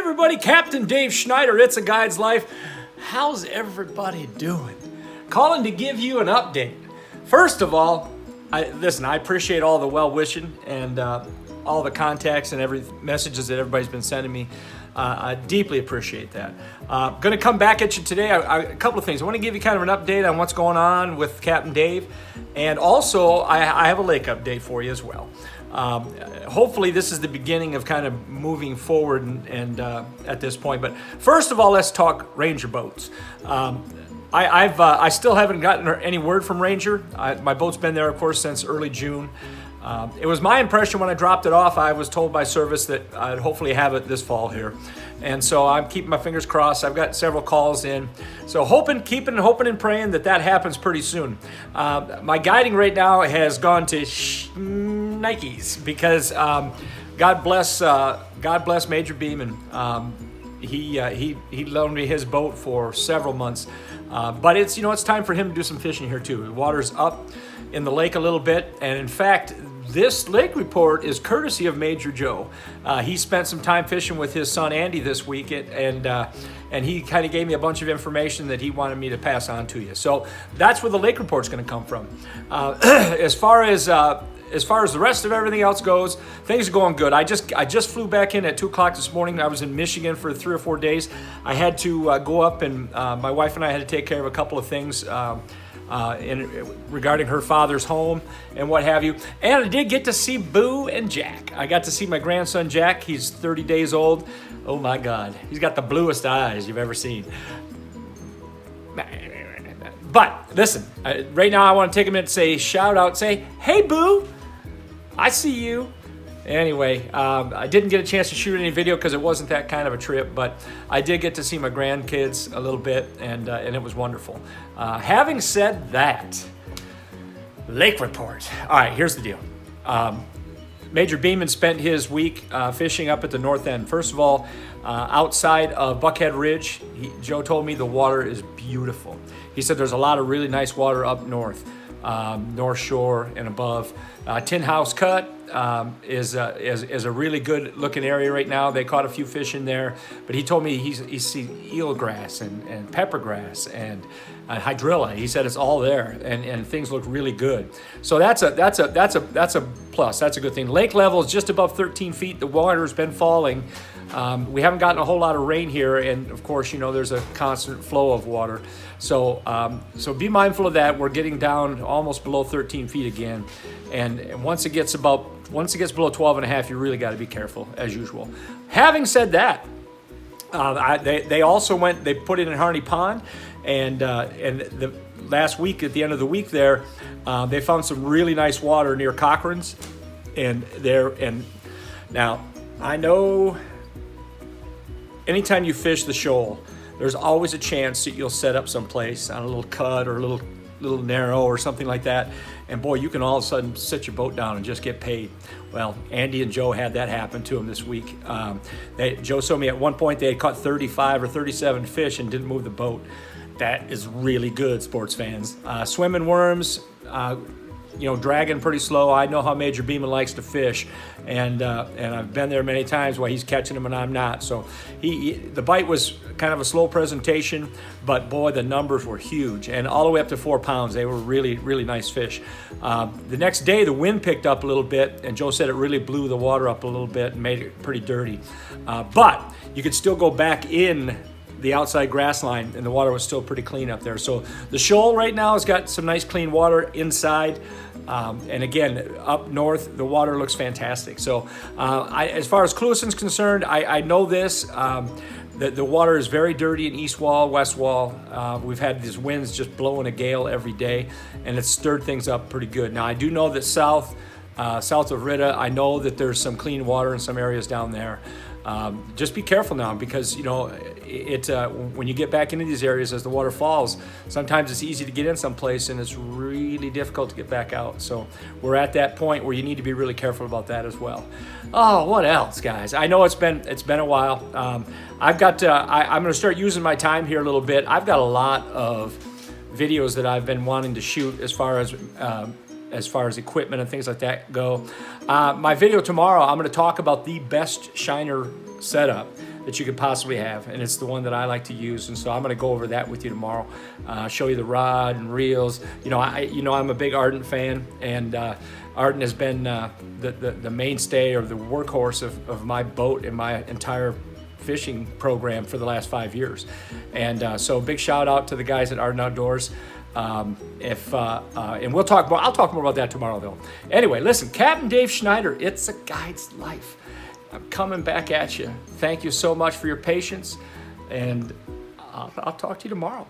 everybody, Captain Dave Schneider, It's a Guide's Life. How's everybody doing? Calling to give you an update. First of all, I appreciate all the well-wishing and all the contacts and every messages that everybody's been sending me. I deeply appreciate that. Going to come back at you today. A couple of things. I want to give you kind of an update on what's going on with Captain Dave. And also, I have a lake update for you as well. Hopefully this is the beginning of kind of moving forward and at this point. But first of all, let's talk Ranger boats. I still haven't gotten any word from Ranger. My boat's been there, of course, since early June. It was my impression when I dropped it off, I was told by service that I'd hopefully have it this fall here. And so I'm keeping my fingers crossed. I've got several calls in. So hoping and praying that happens pretty soon. My guiding right now has gone to Nikes because God bless Major Beeman. He loaned me his boat for several months. But it's time for him to do some fishing here too. The water's up in the lake a little bit, and in fact, this lake report is courtesy of Major Joe. He spent some time fishing with his son Andy this week, and he kind of gave me a bunch of information that he wanted me to pass on to you. So that's where the lake report's going to come from. As far as the rest of everything else goes, things are going good. I just flew back in at 2 o'clock this morning. I was in Michigan for 3 or 4 days. I had to go up and my wife and I had to take care of a couple of things regarding her father's home and what have you. And I did get to see Boo and Jack. I got to see my grandson Jack. He's 30 days old. Oh my God, he's got the bluest eyes you've ever seen. But listen, right now I want to take a minute to say, hey Boo, I see you. Anyway, I didn't get a chance to shoot any video because it wasn't that kind of a trip, but I did get to see my grandkids a little bit, and it was wonderful. Having said that, lake report. All right, here's the deal. Major Beeman spent his week fishing up at the north end. First of all, outside of Buckhead Ridge, Joe told me the water is beautiful. He said there's a lot of really nice water up north, North Shore and above. Tin House Cut is a really good looking area right now. They caught a few fish in there, but he told me he's seen eelgrass and peppergrass and hydrilla. He said it's all there, and things look really good. So that's a plus. That's a good thing. Lake level is just above 13 feet. The water's been falling. We haven't gotten a whole lot of rain here, and of course, there's a constant flow of water. So be mindful of that. We're getting down almost below 13 feet again, and once it gets below 12 and a half, you really got to be careful as usual. Having said that, they also put it in Harney Pond, and the last week at the end of the week there, they found some really nice water near Cochran's, and now I know. Anytime you fish the shoal, there's always a chance that you'll set up someplace on a little cut or a little narrow or something like that. And boy, you can all of a sudden sit your boat down and just get paid. Well, Andy and Joe had that happen to them this week. Joe told me at one point they had caught 35 or 37 fish and didn't move the boat. That is really good, sports fans. Swimming worms, dragging pretty slow. I know how Major Beeman likes to fish, and I've been there many times while he's catching them and I'm not. So the bite was kind of a slow presentation, but boy, the numbers were huge, and all the way up to 4 pounds. They were really, really nice fish. The next day, the wind picked up a little bit, and Joe said it really blew the water up a little bit and made it pretty dirty. But you could still go back in the outside grass line, and the water was still pretty clean up there. So the shoal right now has got some nice clean water inside. And again, up north, the water looks fantastic. So as far as Clueson's concerned, I know this. The water is very dirty in east wall, west wall. We've had these winds just blowing a gale every day, and it's stirred things up pretty good. Now, I do know that south of Rita, I know that there's some clean water in some areas down there. Just be careful now, because when you get back into these areas as the water falls, sometimes it's easy to get in someplace and it's really difficult to get back out. So we're at that point where you need to be really careful about that as well. Oh, what else, guys? I know it's been a while. I'm going to start using my time here a little bit. I've got a lot of videos that I've been wanting to shoot as far as equipment and things like that go. My video tomorrow, I'm going to talk about the best shiner setup that you could possibly have, and it's the one that I like to use. And so I'm going to go over that with you tomorrow, show you the rod and reels. I'm a big Ardent fan, and Ardent has been the mainstay or the workhorse of my boat and my entire fishing program for the last 5 years. And so big shout out to the guys at Ardent Outdoors. And I'll talk more about that tomorrow, though. Anyway, listen, Captain Dave Schneider, it's a guide's life. I'm coming back at you. Thank you so much for your patience, and I'll talk to you tomorrow.